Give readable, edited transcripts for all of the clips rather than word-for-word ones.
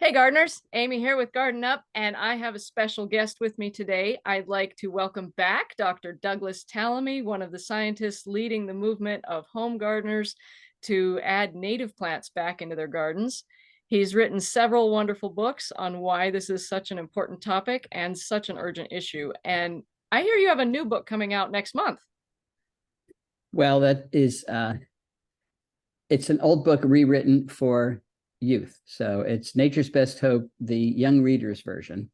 Hey gardeners, Amy here with Garden Up, and I have a special guest with me today. I'd like to welcome back Dr. Douglas Tallamy, one of the scientists leading the movement of home gardeners to add native plants back into their gardens. He's written several wonderful books on why this is such an important topic and such an urgent issue. And I hear you have a new book coming out next month. Well, that is, it's an old book rewritten for youth. So it's Nature's Best Hope, the young readers version.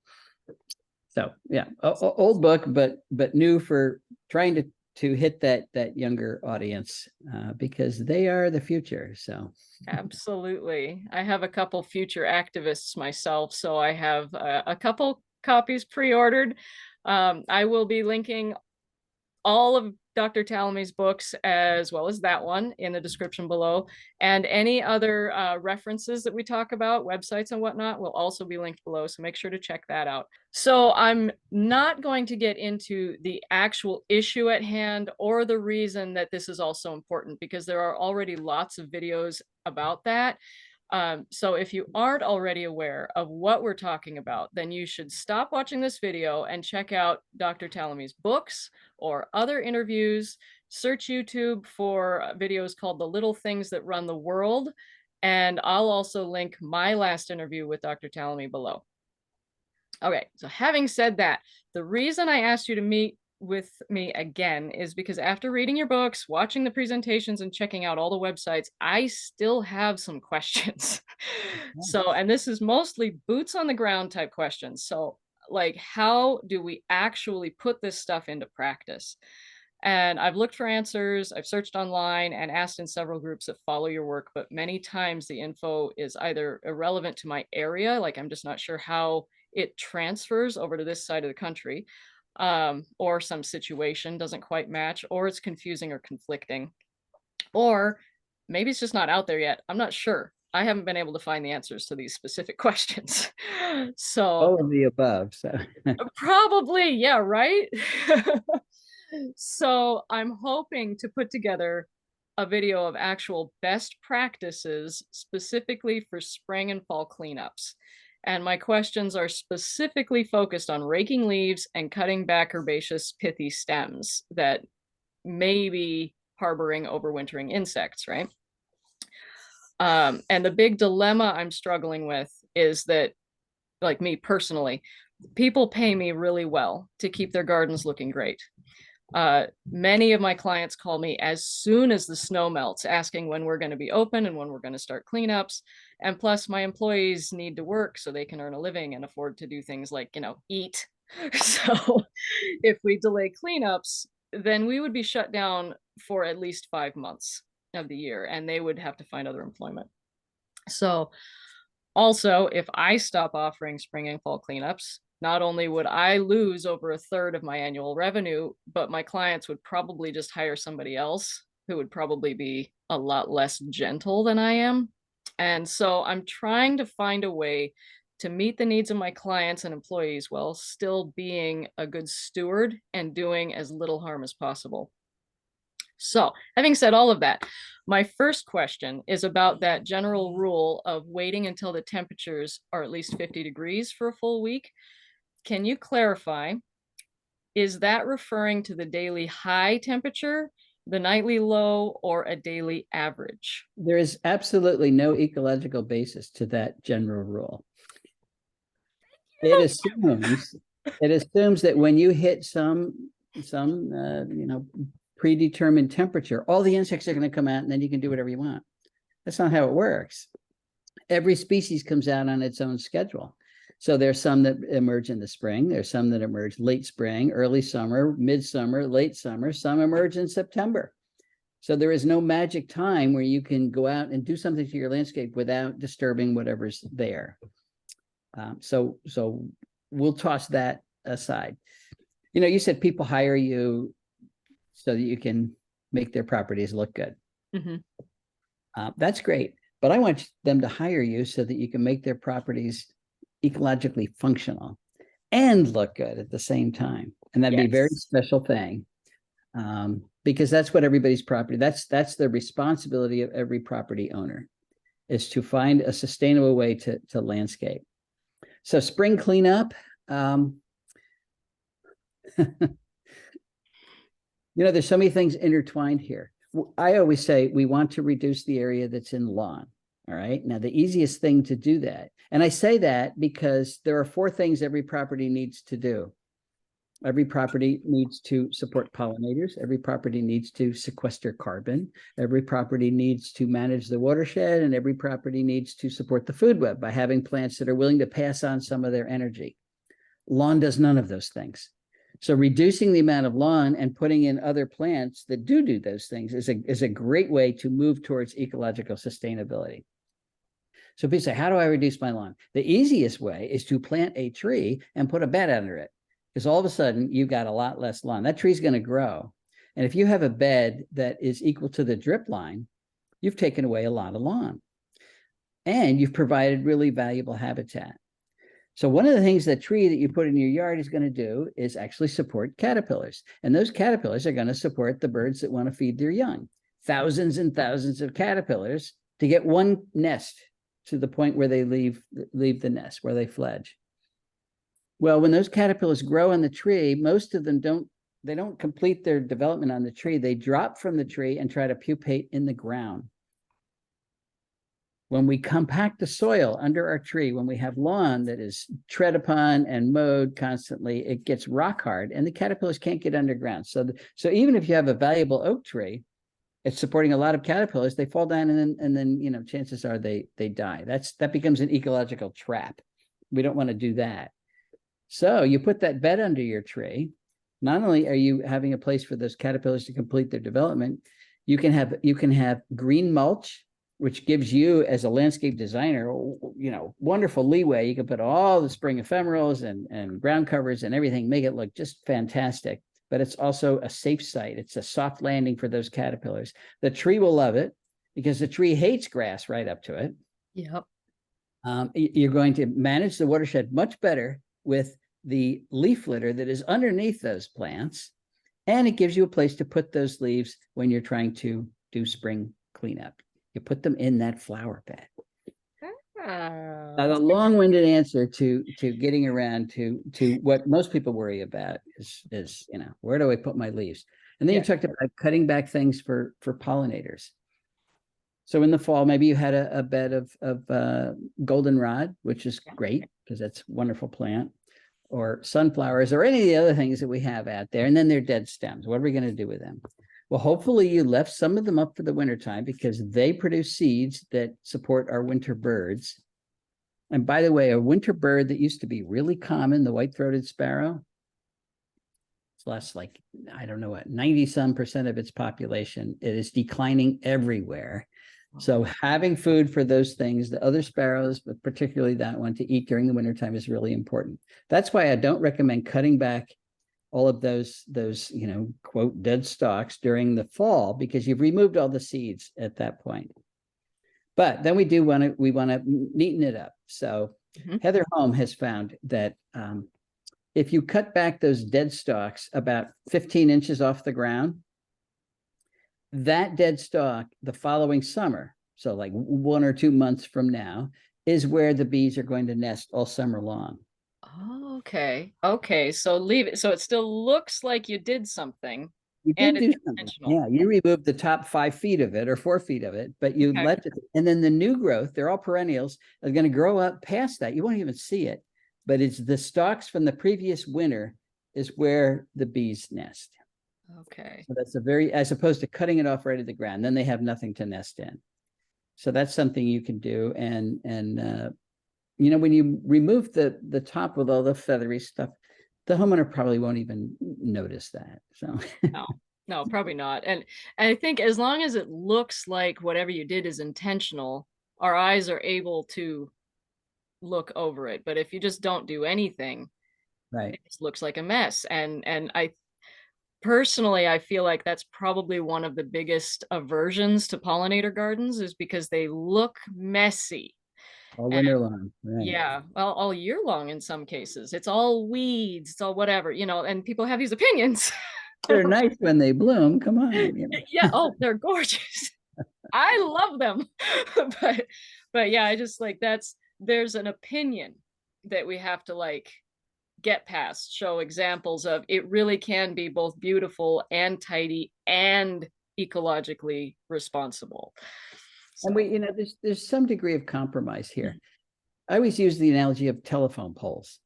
So yeah, old book, but new for trying to hit that younger audience because they are the future. So Absolutely. I have a couple future activists myself, so I have a couple copies pre-ordered. I will be linking all of Dr. Tallamy's books, as well as that one, in the description below. And any other references that we talk about, websites and whatnot, will also be linked below. So make sure to check that out. So I'm not going to get into the actual issue at hand or the reason that this is also important, because there are already lots of videos about that. So if you aren't already aware of what we're talking about, then you should stop watching this video and check out Dr. Tallamy's books or other interviews. Search YouTube for videos called The Little Things That Run the World. And I'll also link my last interview with Dr. Tallamy below. Okay, so having said that, the reason I asked you to meet with me again is because after reading your books, watching the presentations, and checking out all the websites, I still have some questions. So, and this is mostly boots on the ground type questions. So, like, how do we actually put this stuff into practice? And I've looked for answers, I've searched online and asked in several groups that follow your work, but many times the info is either irrelevant to my area, like I'm just not sure how it transfers over to this side of the country, or some situation doesn't quite match, or it's confusing or conflicting, or maybe it's just not out there yet. I'm not sure. I haven't been able to find the answers to these specific questions. So all of the above. So probably, yeah, right? So I'm hoping to put together a video of actual best practices specifically for spring and fall cleanups. And my questions are specifically focused on raking leaves and cutting back herbaceous pithy stems that may be harboring overwintering insects, right? And the big dilemma I'm struggling with is that, like me personally, people pay me really well to keep their gardens looking great. Many of my clients call me as soon as the snow melts, asking when we're going to be open and when we're going to start cleanups. And plus, my employees need to work so they can earn a living and afford to do things like, eat. So if we delay cleanups, then we would be shut down for at least 5 months of the year, and they would have to find other employment. So also, if I stop offering spring and fall cleanups, not only would I lose over a third of my annual revenue, but my clients would probably just hire somebody else who would probably be a lot less gentle than I am. And so I'm trying to find a way to meet the needs of my clients and employees while still being a good steward and doing as little harm as possible. So, having said all of that, my first question is about that general rule of waiting until the temperatures are at least 50 degrees for a full week. Can you clarify, is that referring to the daily high temperature, the nightly low, or a daily average? there is absolutely no ecological basis to that general rule. It assumes that when you hit some predetermined temperature, all the insects are going to come out and then you can do whatever you want. That's not how it works. Every species comes out on its own schedule. So there's some that emerge in the spring. There's some that emerge late spring, early summer, midsummer, late summer. Some emerge in September. So there is no magic time where you can go out and do something to your landscape without disturbing whatever's there. So we'll toss that aside. You said people hire you so that you can make their properties look good. Mm-hmm. That's great. But I want them to hire you so that you can make their properties ecologically functional and look good at the same time. And that'd be a very special thing, because that's what everybody's property, that's the responsibility of every property owner. is to find a sustainable way to landscape. So spring cleanup, there's so many things intertwined here. I always say we want to reduce the area that's in lawn. All right. Now, the easiest thing to do that, and I say that because there are 4 things every property needs to do. Every property needs to support pollinators. Every property needs to sequester carbon. Every property needs to manage the watershed, and every property needs to support the food web by having plants that are willing to pass on some of their energy. Lawn does none of those things. So reducing the amount of lawn and putting in other plants that do those things is a great way to move towards ecological sustainability. So people say, how do I reduce my lawn? The easiest way is to plant a tree and put a bed under it, because all of a sudden you've got a lot less lawn. That tree's going to grow. And if you have a bed that is equal to the drip line, you've taken away a lot of lawn. And you've provided really valuable habitat. So one of the things that tree that you put in your yard is going to do is actually support caterpillars. And those caterpillars are going to support the birds that want to feed their young. Thousands and thousands of caterpillars to get one nest to the point where they leave the nest, where they fledge. Well, when those caterpillars grow on the tree, most of them don't complete their development on the tree. They drop from the tree and try to pupate in the ground. When we compact the soil under our tree, when we have lawn that is tread upon and mowed constantly, it gets rock hard and the caterpillars can't get underground. So even if you have a valuable oak tree, it's supporting a lot of caterpillars, they fall down and then chances are they die. That becomes an ecological trap. We don't want to do that. So you put that bed under your tree. Not only are you having a place for those caterpillars to complete their development, you can have green mulch, which gives you, as a landscape designer, wonderful leeway. You can put all the spring ephemerals and ground covers and everything, make it look just fantastic. But it's also a safe site. It's a soft landing for those caterpillars. The tree will love it because the tree hates grass right up to it. Yep. You're going to manage the watershed much better with the leaf litter that is underneath those plants. And it gives you a place to put those leaves when you're trying to do spring cleanup. You put them in that flower bed. A long-winded answer to getting around to what most people worry about is where do I put my leaves? And then you talked about cutting back things for pollinators. So in the fall, maybe you had a bed of goldenrod, which is great because that's a wonderful plant, or sunflowers, or any of the other things that we have out there. And then they're dead stems. What are we going to do with them? Well, hopefully you left some of them up for the wintertime because they produce seeds that support our winter birds. And by the way, a winter bird that used to be really common, the white-throated sparrow, it's lost 90-some% of its population. It is declining everywhere. So having food for those things, the other sparrows, but particularly that one, to eat during the wintertime is really important. That's why I don't recommend cutting back all of those quote dead stalks during the fall, because you've removed all the seeds at that point. But then we want to neaten it up. So Heather Holm has found that if you cut back those dead stalks about 15 inches off the ground, that dead stalk the following summer, so like 1 or 2 months from now, is where the bees are going to nest all summer long. Okay. So leave it. So it still looks like you did something. You did do something. Yeah, you removed the top 5 feet of it or 4 feet of it, but you left it. And then the new growth, they're all perennials, are going to grow up past that. You won't even see it, but it's the stalks from the previous winter is where the bees nest. Okay. So that's as opposed to cutting it off right at the ground, then they have nothing to nest in. So that's something you can do. And when you remove the top with all the feathery stuff, the homeowner probably won't even notice that. So no, probably not. And I think as long as it looks like whatever you did is intentional, our eyes are able to look over it. But if you just don't do anything, right, it just looks like a mess. And I personally, I feel like that's probably one of the biggest aversions to pollinator gardens, is because they look messy. All winter long. Right. Yeah, well, all year long in some cases. It's all weeds, it's all whatever, and people have these opinions. They're nice when they bloom. Come on. Yeah, oh, they're gorgeous. I love them. But yeah, I just like there's an opinion that we have to like get past, show examples of it really can be both beautiful and tidy and ecologically responsible. And So there's some degree of compromise here. I always use the analogy of telephone poles.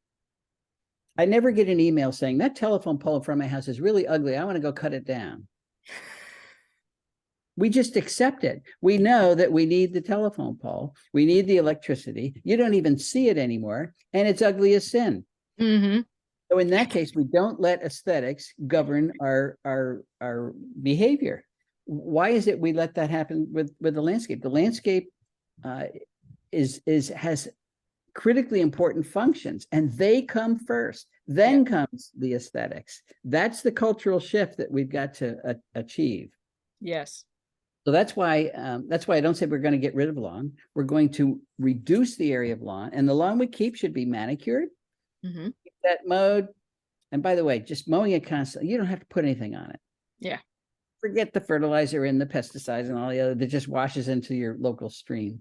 I never get an email saying that telephone pole in front of my house is really ugly. I want to go cut it down. We just accept it. We know that we need the telephone pole. We need the electricity. You don't even see it anymore, and it's ugly as sin. mm-hmm. So in that case, we don't let aesthetics govern our behavior. Why is it we let that happen with the landscape? The landscape has critically important functions, and they come first. Then comes the aesthetics. That's the cultural shift that we've got to achieve. Yes. So that's why I don't say we're going to get rid of lawn. We're going to reduce the area of lawn, and the lawn we keep should be manicured, keep that mowed. And by the way, just mowing it constantly, you don't have to put anything on it. Yeah. Forget the fertilizer and the pesticides and all the other that just washes into your local stream.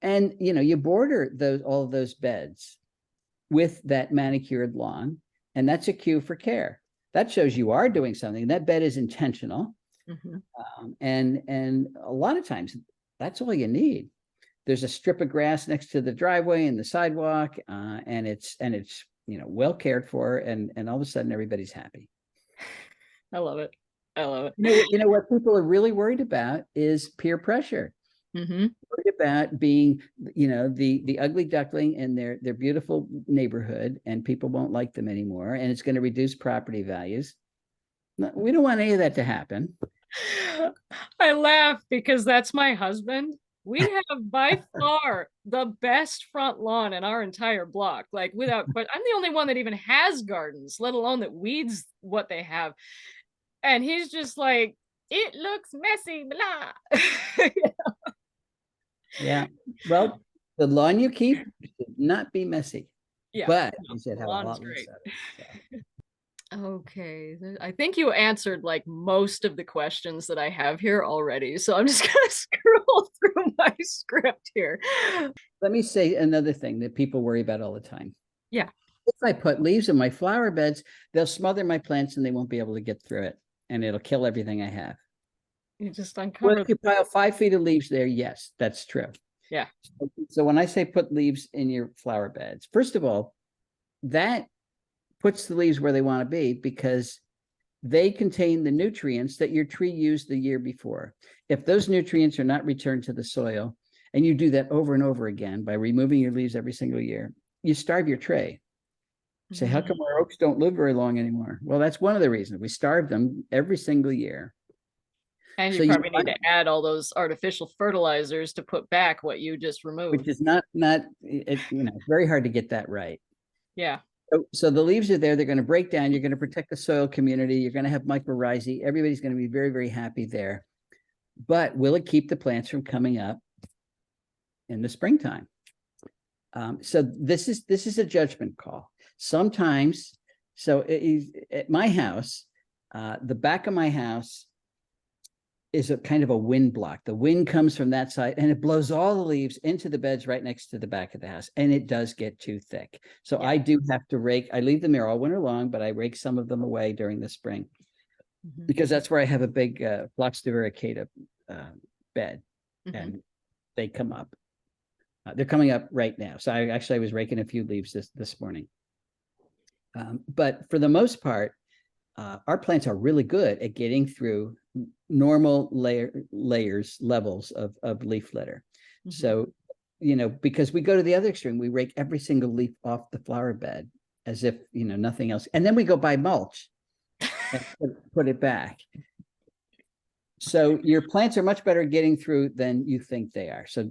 And you border all of those beds with that manicured lawn, and that's a cue for care. That shows you are doing something. That bed is intentional. And a lot of times that's all you need. There's a strip of grass next to the driveway and the sidewalk, and it's well cared for, and all of a sudden everybody's happy. I love it. I love it. What people are really worried about is peer pressure. Worried about being the ugly duckling in their beautiful neighborhood, and people won't like them anymore, and it's going to reduce property values. We don't want any of that to happen. I laugh because that's my husband. We have by far the best front lawn in our entire block, but I'm the only one that even has gardens, let alone that weeds what they have. And he's just like, it looks messy, blah. Yeah. Well, the lawn you keep should not be messy. Yeah. But you should have a Lawn's lot great. less of it, so. Okay, I think you answered like most of the questions that I have here already. So I'm just gonna scroll through my script here. Let me say another thing that people worry about all the time. Yeah. If I put leaves in my flower beds, they'll smother my plants and they won't be able to get through it, and it'll kill everything I have. You just Well, uncovered. if you pile 5 feet of leaves there, yes, that's true. Yeah. So when I say put leaves in your flower beds, first of all, that puts the leaves where they want to be, because they contain the nutrients that your tree used the year before. If those nutrients are not returned to the soil, and you do that over and over again by removing your leaves every single year, you starve your tray. Say, how come our oaks don't live very long anymore? Well, that's one of the reasons. We starve them every single year. And you probably need to add all those artificial fertilizers to put back what you just removed. Which is it's very hard to get that right. Yeah. So the leaves are there. They're going to break down. You're going to protect the soil community. You're going to have mycorrhizae. Everybody's going to be very, very happy there. But will it keep the plants from coming up in the springtime? So this is a judgment call. Sometimes, at my house, the back of my house is a kind of a wind block. The wind comes from that side and it blows all the leaves into the beds right next to the back of the house. And it does get too thick. So I do have to rake. I leave them there all winter long, but I rake some of them away during the spring, because that's where I have a big Phlox divaricata bed, and they come up. They're coming up right now. So I was raking a few leaves this morning. But for the most part, our plants are really good at getting through normal levels of leaf litter. So, because we go to the other extreme, we rake every single leaf off the flower bed as if, nothing else. And then we go buy mulch and put it back. So your plants are much better at getting through than you think they are. So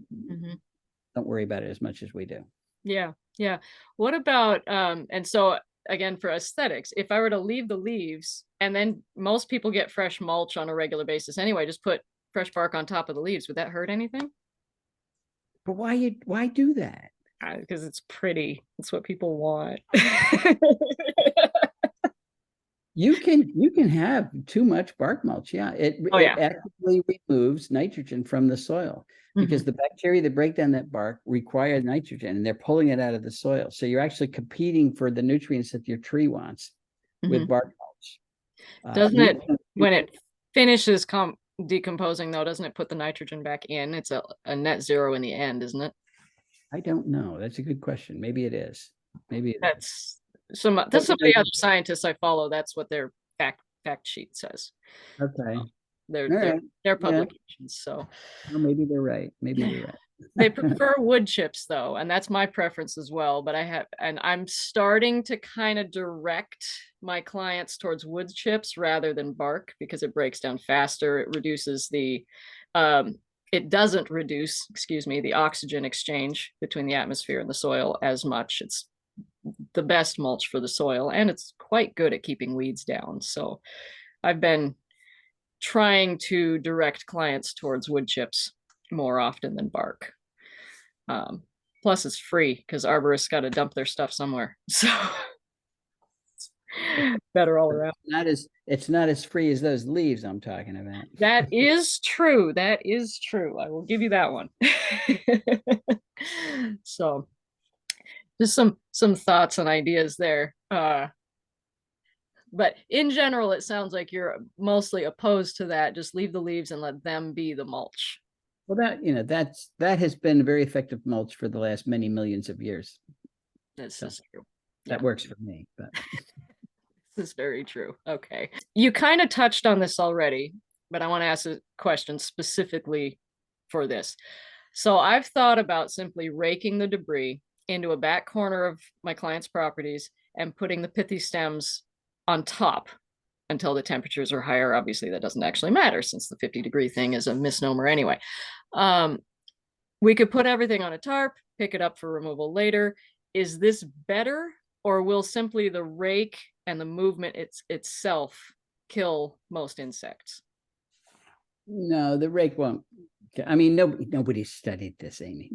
don't worry about it as much as we do. Yeah. Yeah. What about, and so again, for aesthetics, if I were to leave the leaves, and then most people get fresh mulch on a regular basis anyway, just put fresh bark on top of the leaves, would that hurt anything? But why do that? Because it's pretty. It's what people want. You can have too much bark mulch. Yeah, Oh it yeah. actively removes nitrogen from the soil because the bacteria that break down that bark require nitrogen, and they're pulling it out of the soil. So you're actually competing for the nutrients that your tree wants with bark mulch. Doesn't it, when it finishes decomposing though, doesn't it put the nitrogen back in? It's a net zero in the end, isn't it? I don't know. That's a good question. Maybe it is. Maybe it is. That's some of the other scientists I follow. That's what their fact sheet says. Okay. Their Yeah. publications. So well, maybe they're right. Maybe they're right. they prefer wood chips though, and that's my preference as well. But I'm starting to kind of direct my clients towards wood chips rather than bark because it breaks down faster. It reduces the it doesn't reduce, excuse me, the oxygen exchange between the atmosphere and the soil as much. It's the best mulch for the soil, and it's quite good at keeping weeds down. So I've been trying to direct clients towards wood chips more often than bark. Plus it's free because arborists got to dump their stuff somewhere. So it's better all around. It's not as free as those leaves I'm talking about. That is true. That is true. I will give you that one. So just some thoughts and ideas there. But in general, it sounds like you're mostly opposed to that. Just leave the leaves and let them be the mulch. Well, that has been very effective mulch for the last many millions of years. This is true. That works for me. But this is very true. Okay. You kind of touched on this already, but I want to ask a question specifically for this. So I've thought about simply raking the debris into a back corner of my client's properties and putting the pithy stems on top until the temperatures are higher. Obviously, that doesn't actually matter since the 50-degree thing is a misnomer anyway. We could put everything on a tarp, pick it up for removal later. Is this better, or will simply the rake and the movement itself kill most insects? No, the rake won't. I mean, nobody studied this, Amy.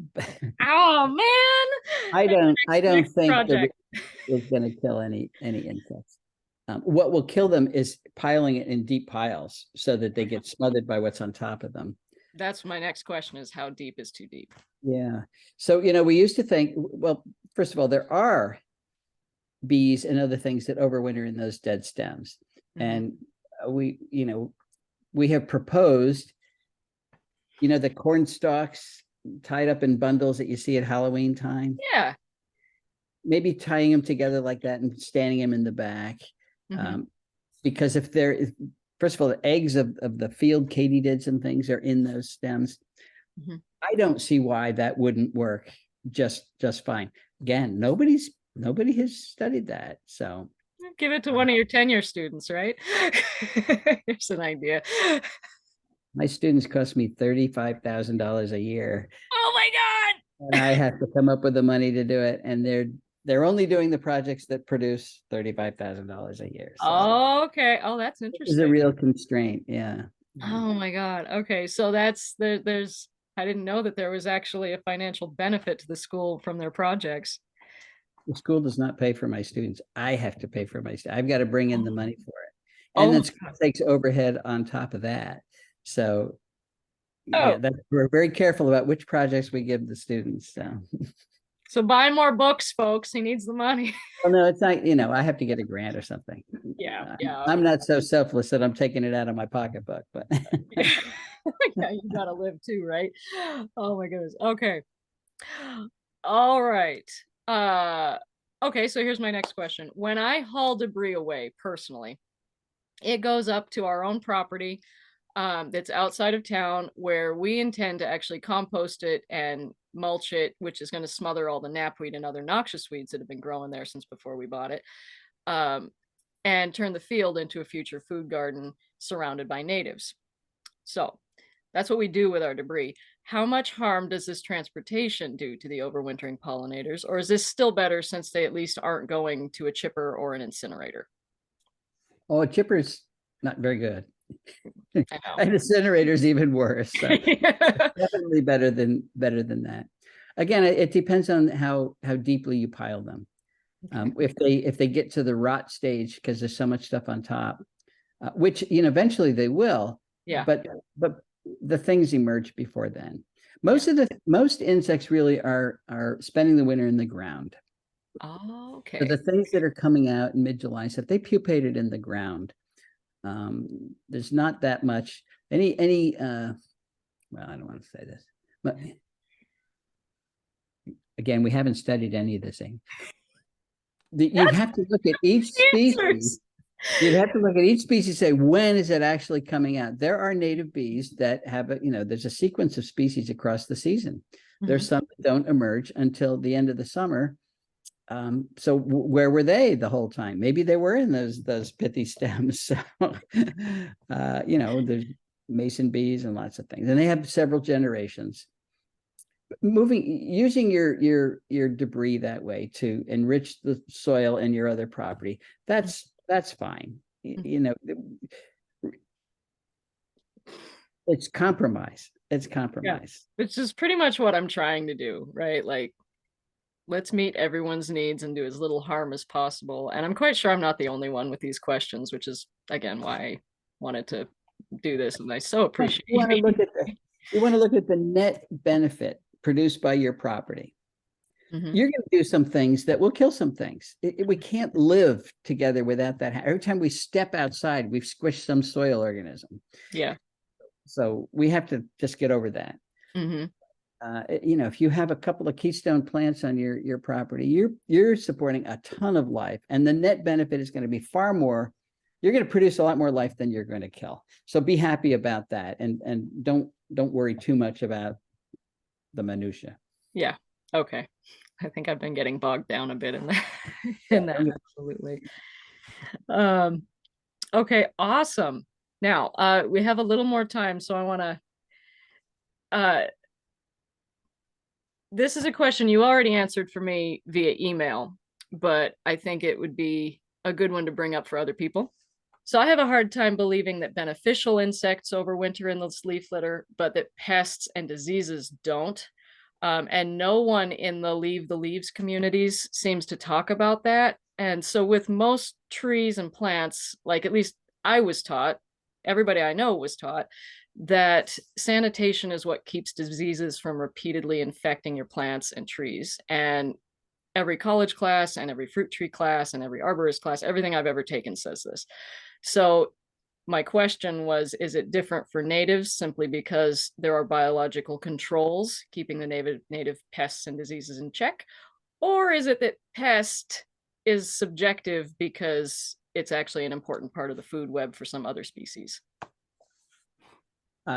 Oh man! I don't think the rake is going to kill any insects. What will kill them is piling it in deep piles so that they get smothered by what's on top of them. That's my next question, is how deep is too deep? Yeah. So, we used to think, well, first of all, there are bees and other things that overwinter in those dead stems. And we have proposed, the corn stalks tied up in bundles that you see at Halloween time. Yeah. Maybe tying them together like that and standing them in the back. Because if first of all, the eggs of the field katydids and things are in those stems. I don't see why that wouldn't work just fine. Again, nobody has studied that. So give it to one of your tenure students, right? Here's an idea. My students cost me $35,000 a year. Oh my God. And I have to come up with the money to do it. And they're only doing the projects that produce $35,000 a year. So oh, okay. Oh, that's interesting. It's a real constraint. Yeah. Oh my God. Okay. So there's, I didn't know that there was actually a financial benefit to the school from their projects. The school does not pay for my students. I have to pay for my students. I've got to bring in the money for it. And then school takes overhead on top of that. So yeah, we're very careful about which projects we give the students. So buy more books, folks. He needs the money. Well, no, it's not, I have to get a grant or something. Yeah. I'm not so selfless that I'm taking it out of my pocketbook, but yeah, you gotta live too, right? Oh my goodness. Okay. All right. Okay, so here's my next question. When I haul debris away personally, it goes up to our own property that's outside of town, where we intend to actually compost it and mulch it, which is going to smother all the knapweed and other noxious weeds that have been growing there since before we bought it, and turn the field into a future food garden surrounded by natives. So that's what we do with our debris. How much harm does this transportation do to the overwintering pollinators? Or is this still better since they at least aren't going to a chipper or an incinerator? Oh, a chipper's not very good. An incinerator's even worse. So definitely better than that. Again, it depends on how deeply you pile them. If they get to the rot stage, because there's so much stuff on top, which, eventually they will. Yeah. But the things emerge before then. Most insects really are spending the winter in the ground. Oh, So okay. the things that are coming out in mid-July, so if they pupated in the ground, there's not that much any well, I don't want to say this, but again, we haven't studied any of this thing. You'd have to look at each species. You'd have to look at each species, say, when is it actually coming out? There are native bees that have there's a sequence of species across the season. There's some that don't emerge until the end of the summer. So where were they the whole time? Maybe they were in those pithy stems. So, there's mason bees and lots of things, and they have several generations. Using your debris that way to enrich the soil and your other property, that's fine. It's compromise. It's compromise. Yeah. Which is pretty much what I'm trying to do, right? Like, let's meet everyone's needs and do as little harm as possible. And I'm quite sure I'm not the only one with these questions, which is, again, why I wanted to do this. And I so appreciate you want to look at the net benefit produced by your property. You're going to do some things that will kill some things. We can't live together without that. Every time we step outside, we've squished some soil organism. Yeah. So we have to just get over that. If you have a couple of keystone plants on your property, you're supporting a ton of life, and the net benefit is going to be far more. You're going to produce a lot more life than you're going to kill. So be happy about that, and don't worry too much about the minutia. Yeah. Okay. I think I've been getting bogged down a bit in that. Absolutely. Okay. Awesome. Now, we have a little more time, so I want to. This is a question you already answered for me via email, but I think it would be a good one to bring up for other people. So I have a hard time believing that beneficial insects overwinter in this leaf litter, but that pests and diseases don't. And no one in the Leave the Leaves communities seems to talk about that. And so with most trees and plants, like at least I was taught, everybody I know was taught, that sanitation is what keeps diseases from repeatedly infecting your plants and trees. And every college class and every fruit tree class and every arborist class, everything I've ever taken says this. So my question was, is it different for natives simply because there are biological controls keeping the native pests and diseases in check? Or is it that pest is subjective because it's actually an important part of the food web for some other species?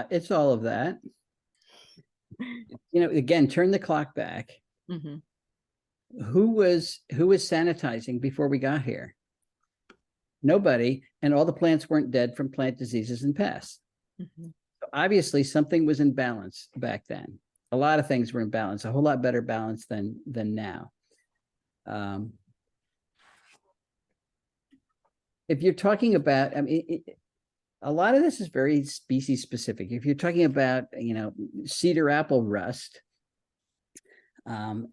It's all of that. Again, turn the clock back. Who was sanitizing before we got here? Nobody, and all the plants weren't dead from plant diseases and pests. So obviously something was in balance back then. A lot of things were in balance, a whole lot better balance than now. If you're talking about, a lot of this is very species specific. If you're talking about, cedar apple rust, and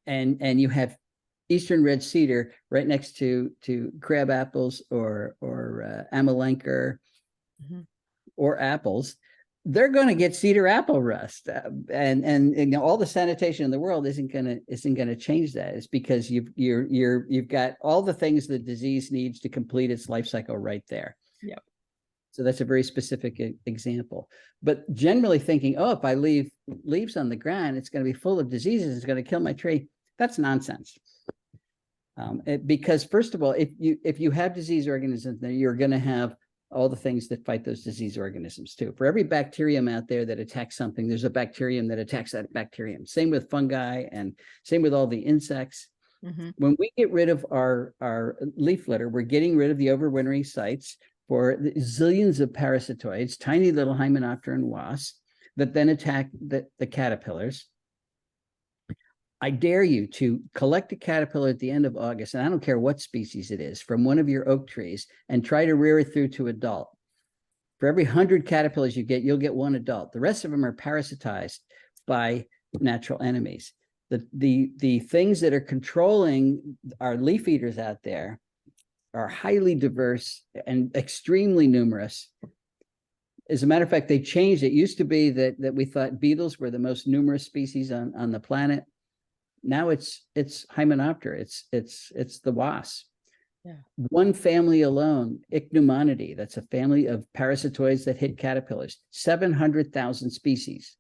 you have eastern red cedar right next to crab apples or amelanchier or apples, they're going to get cedar apple rust, and all the sanitation in the world isn't going to change that. It's because you've got all the things the disease needs to complete its life cycle right there. Yep. So that's a very specific example. But generally thinking, oh, if I leave leaves on the ground, it's going to be full of diseases, it's going to kill my tree. That's nonsense. Because first of all, if you have disease organisms, then you're going to have all the things that fight those disease organisms too. For every bacterium out there that attacks something, there's a bacterium that attacks that bacterium. Same with fungi, and same with all the insects. When we get rid of our leaf litter, we're getting rid of the overwintering sites for the zillions of parasitoids, tiny little hymenopteran wasps that then attack the caterpillars. I dare you to collect a caterpillar at the end of August, and I don't care what species it is, from one of your oak trees, and try to rear it through to adult. For every 100 caterpillars you get, you'll get one adult. The rest of them are parasitized by natural enemies. The things that are controlling our leaf eaters out there are highly diverse and extremely numerous. As a matter of fact, they changed. It used to be that we thought beetles were the most numerous species on the planet. Now it's Hymenoptera. It's the wasp. Yeah. One family alone, Ichneumonidae, that's a family of parasitoids that hit caterpillars. 700,000 species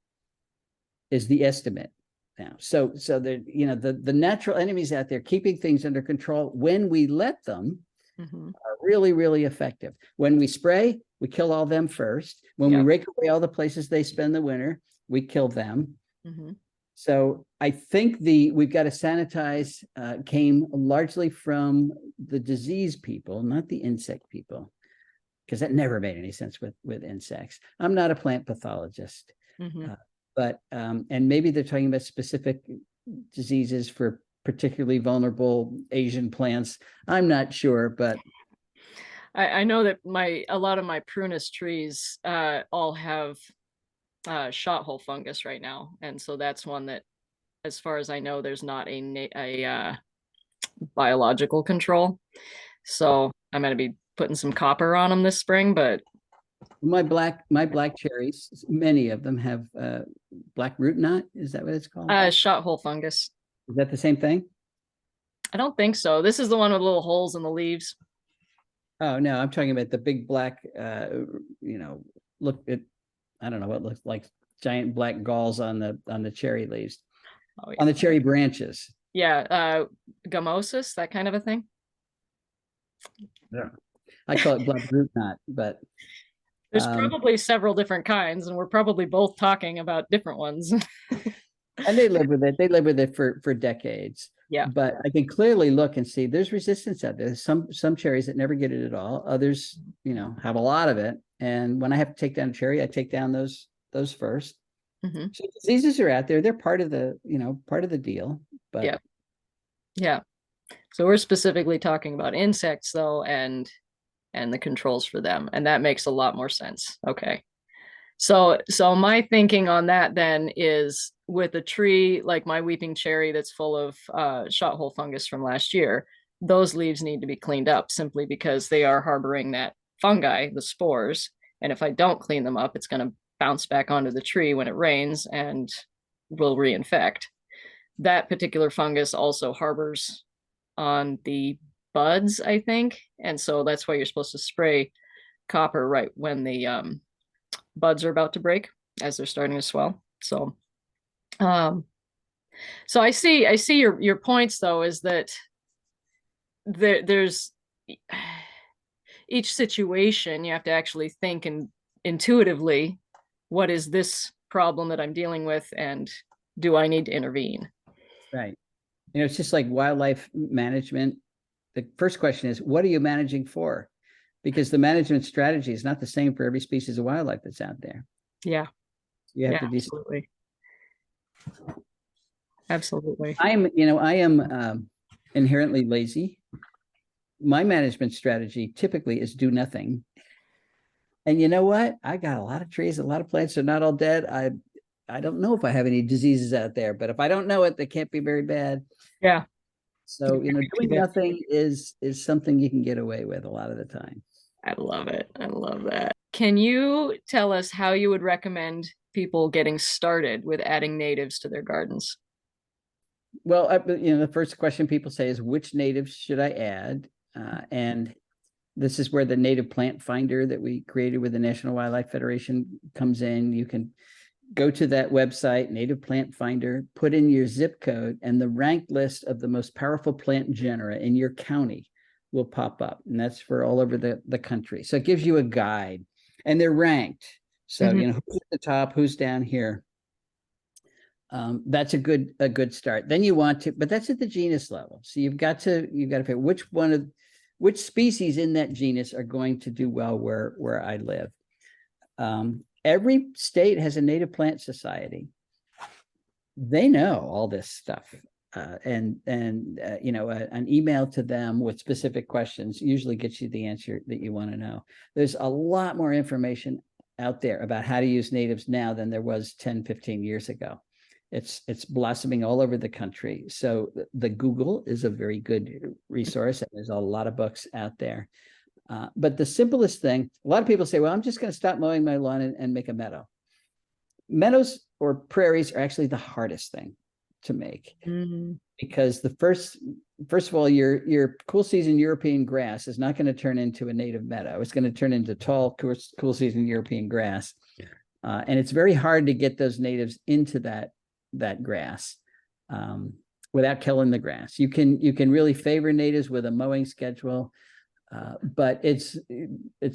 is the estimate now. So the natural enemies out there keeping things under control when we let them are really, really effective. When we spray, we kill all them first. When we rake away all the places they spend the winter, we kill them. So I think we've got to sanitize came largely from the disease people, not the insect people, because that never made any sense with insects. I'm not a plant pathologist, but and maybe they're talking about specific diseases for particularly vulnerable Asian plants. I'm not sure, but I know that a lot of my prunus trees all have shot hole fungus right now, and so that's one that, as far as I know, there's not a biological control. So I'm going to be putting some copper on them this spring. But my black cherries, many of them have black root knot. Is that what it's called? Shot hole fungus. Is that the same thing? I don't think so. This is the one with little holes in the leaves. Oh no, I'm talking about the big black. Look at, I don't know what looks like giant black galls on the cherry leaves, on the cherry branches. Yeah, gummosis, that kind of a thing. Yeah, I call it black root knot, but there's probably several different kinds, and we're probably both talking about different ones. And they live with it. They live with it for decades. Yeah. But I can clearly look and see there's resistance out there. There's some cherries that never get it at all. Others, have a lot of it. And when I have to take down a cherry, I take down those first. So diseases are out there. They're part of the deal. But yeah. So we're specifically talking about insects though, and the controls for them. And that makes a lot more sense. Okay. So my thinking on that then is, with a tree like my weeping cherry that's full of shot hole fungus from last year, those leaves need to be cleaned up simply because they are harboring that fungi, the spores. And if I don't clean them up, it's going to bounce back onto the tree when it rains and will reinfect. That particular fungus also harbors on the buds, I think. And so that's why you're supposed to spray copper right when the buds are about to break, as they're starting to swell. So I see your points though, is that there's each situation you have to actually think and intuitively, what is this problem that I'm dealing with, and do I need to intervene? Right. It's just like wildlife management. The first question is, what are you managing for? Because the management strategy is not the same for every species of wildlife that's out there. Yeah. You have to absolutely. I am inherently lazy. My management strategy typically is do nothing. And you know what? I got a lot of trees, a lot of plants. They're not all dead. I don't know if I have any diseases out there, but if I don't know it, they can't be very bad. Yeah. So, doing nothing is something you can get away with a lot of the time. I love it. I love that. Can you tell us how you would recommend people getting started with adding natives to their gardens? Well, the first question people say is, which natives should I add? And this is where the native plant finder that we created with the National Wildlife Federation comes in. You can go to that website, Native Plant Finder, put in your zip code, and the ranked list of the most powerful plant genera in your county will pop up. And that's for all over the country. So it gives you a guide, and they're ranked. So, who's at the top, who's down here. That's a good start. Then you want to, but that's at the genus level. So you've got to pick which species in that genus are going to do well where I live. Every state has a native plant society. They know all this stuff. And an email to them with specific questions usually gets you the answer that you want to know. There's a lot more information out there about how to use natives now than there was 10, 15 years ago. It's blossoming all over the country. So the Google is a very good resource, and there's a lot of books out there. But the simplest thing, a lot of people say, well, I'm just going to stop mowing my lawn and make a meadow. Meadows or prairies are actually the hardest thing to make, because the first of all, your cool season European grass is not going to turn into a native meadow. It's going to turn into tall, cool season European grass. And it's very hard to get those natives into that grass without killing the grass. You can really favor natives with a mowing schedule, but it's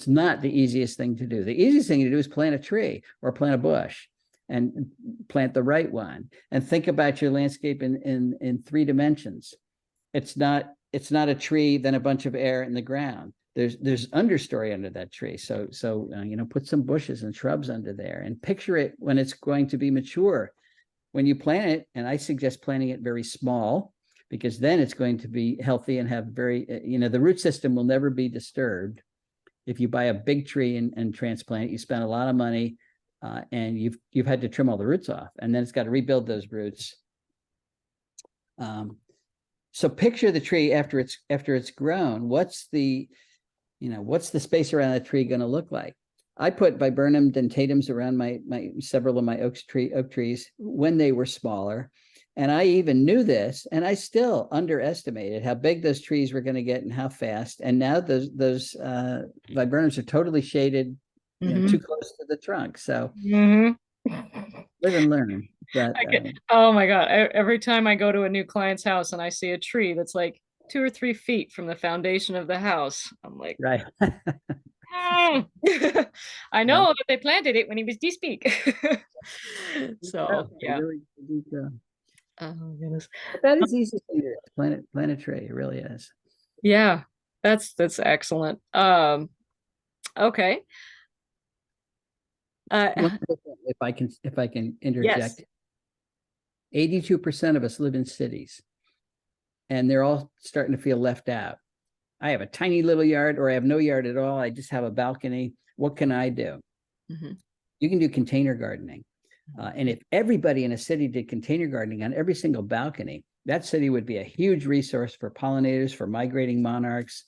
not the easiest thing to do. The easiest thing to do is plant a tree or plant a bush, and plant the right one, and think about your landscape in 3 dimensions. It's not a tree, then a bunch of air in the ground. There's understory under that tree. So put some bushes and shrubs under there, and picture it when it's going to be mature. When you plant it, and I suggest planting it very small, because then it's going to be healthy and have the root system will never be disturbed. If you buy a big tree and transplant it, you spend a lot of money, and you've had to trim all the roots off, and then it's got to rebuild those roots. So picture the tree after it's grown. What's the space around that tree going to look like? I put viburnum dentatum's around my several of my oak trees when they were smaller. And I even knew this, and I still underestimated how big those trees were going to get and how fast. And now those viburnums are totally shaded, too close to the trunk. So live and learn. But, oh my God. Every time I go to a new client's house and I see a tree that's like 2 or 3 feet from the foundation of the house, I'm like, right. I know that they planted it when he was this big. So yeah. Really, oh goodness. But that is easy to do. Plant a tree. It really is. Yeah, that's excellent. Okay. If I can interject, yes. 82% of us live in cities, and they're all starting to feel left out. I have a tiny little yard, or I have no yard at all. I just have a balcony. What can I do? You can do container gardening. And if everybody in a city did container gardening on every single balcony, that city would be a huge resource for pollinators, for migrating monarchs,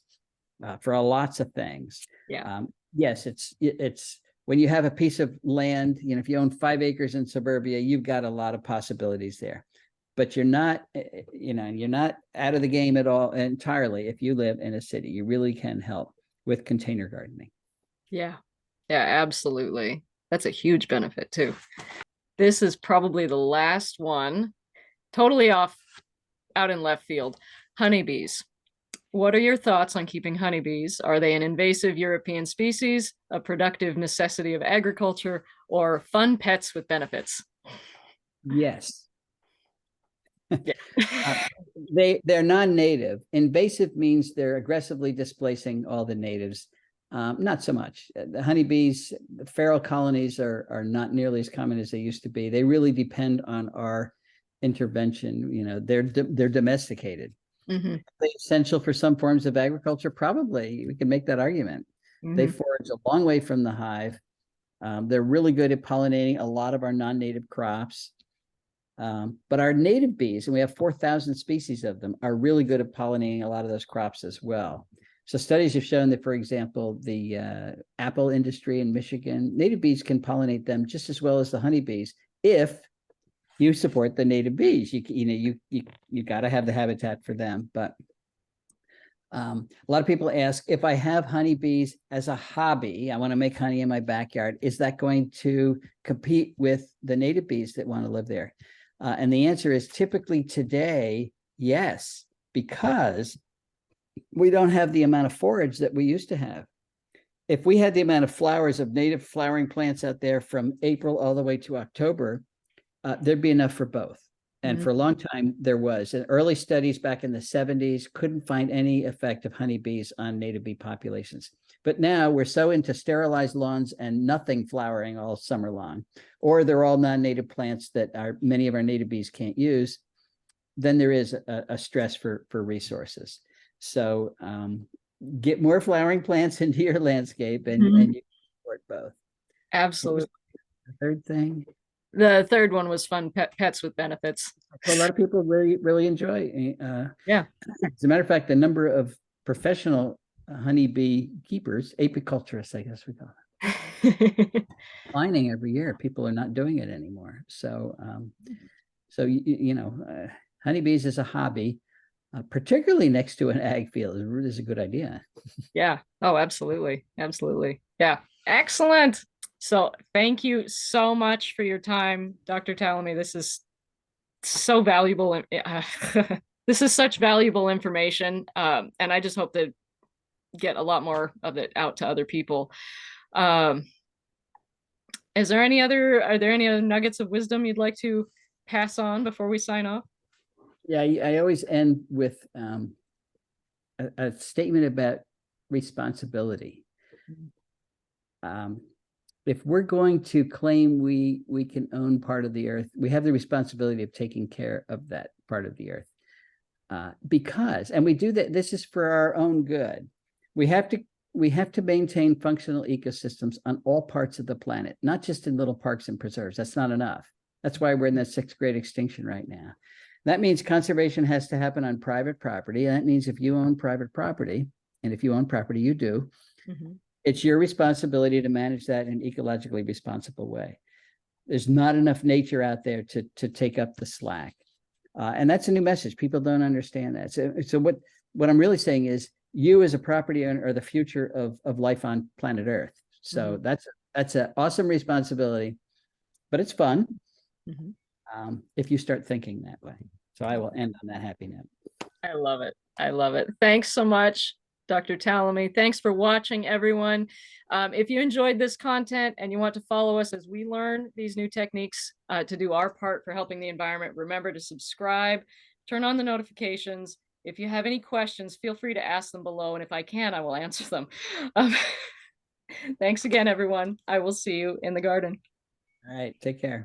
for lots of things. Yeah. Yes, it's when you have a piece of land, if you own 5 acres in suburbia, you've got a lot of possibilities there. But you're not out of the game at all entirely if you live in a city. You really can help with container gardening. Yeah. Yeah, absolutely. That's a huge benefit too. This is probably the last one, totally out in left field. Honeybees. What are your thoughts on keeping honeybees? Are they an invasive European species, a productive necessity of agriculture, or fun pets with benefits? Yes. They're non-native. Invasive means they're aggressively displacing all the natives. Not so much. The honeybees, the feral colonies are not nearly as common as they used to be. They really depend on our intervention. They're domesticated. Are they essential for some forms of agriculture? Probably. We can make that argument. They forage a long way from the hive. They're really good at pollinating a lot of our non-native crops. But our native bees, and we have 4,000 species of them, are really good at pollinating a lot of those crops as well. So studies have shown that, for example, the apple industry in Michigan, native bees can pollinate them just as well as the honeybees if you support the native bees. You got to have the habitat for them. But a lot of people ask, if I have honeybees as a hobby, I want to make honey in my backyard, is that going to compete with the native bees that want to live there? And the answer is typically today, yes, because we don't have the amount of forage that we used to have. If we had the amount of flowers of native flowering plants out there from April all the way to October, there'd be enough for both. And for a long time, there was. And early studies back in the 70s couldn't find any effect of honeybees on native bee populations. But now we're so into sterilized lawns and nothing flowering all summer long, or they're all non-native plants that many of our native bees can't use, then there is a stress for resources. So get more flowering plants into your landscape, and you support both. Absolutely. The third thing? The third one was fun, pets with benefits. So a lot of people really enjoy. Yeah. As a matter of fact, the number of professional honeybee keepers, apiculturists, I guess we call it, declining every year. People are not doing it anymore. So, honeybees as a hobby, particularly next to an ag field, is a good idea. Yeah. Oh, absolutely. Absolutely. Yeah. Excellent. So thank you so much for your time, Dr. Tallamy. This is so valuable. This is such valuable information. And I just hope to get a lot more of it out to other people. Um, are there any other nuggets of wisdom you'd like to pass on before we sign off? Yeah, I always end with a statement about responsibility. If we're going to claim we can own part of the earth, we have the responsibility of taking care of that part of the earth. Because, and we do that, this is for our own good. We have to maintain functional ecosystems on all parts of the planet, not just in little parks and preserves. That's not enough. That's why we're in that 6th grade extinction right now. That means conservation has to happen on private property. That means if you own private property, and if you own property, you do, it's your responsibility to manage that in an ecologically responsible way. There's not enough nature out there to take up the slack. And that's a new message. People don't understand that. So what I'm really saying is you as a property owner are the future of life on planet Earth. So that's an awesome responsibility, but it's fun if you start thinking that way. So I will end on that happy note. I love it. I love it. Thanks so much, Dr. Tallamy. Thanks for watching, everyone. If you enjoyed this content and you want to follow us as we learn these new techniques to do our part for helping the environment, remember to subscribe, turn on the notifications. If you have any questions, feel free to ask them below, and if I can, I will answer them. Thanks again, everyone. I will see you in the garden. All right, take care.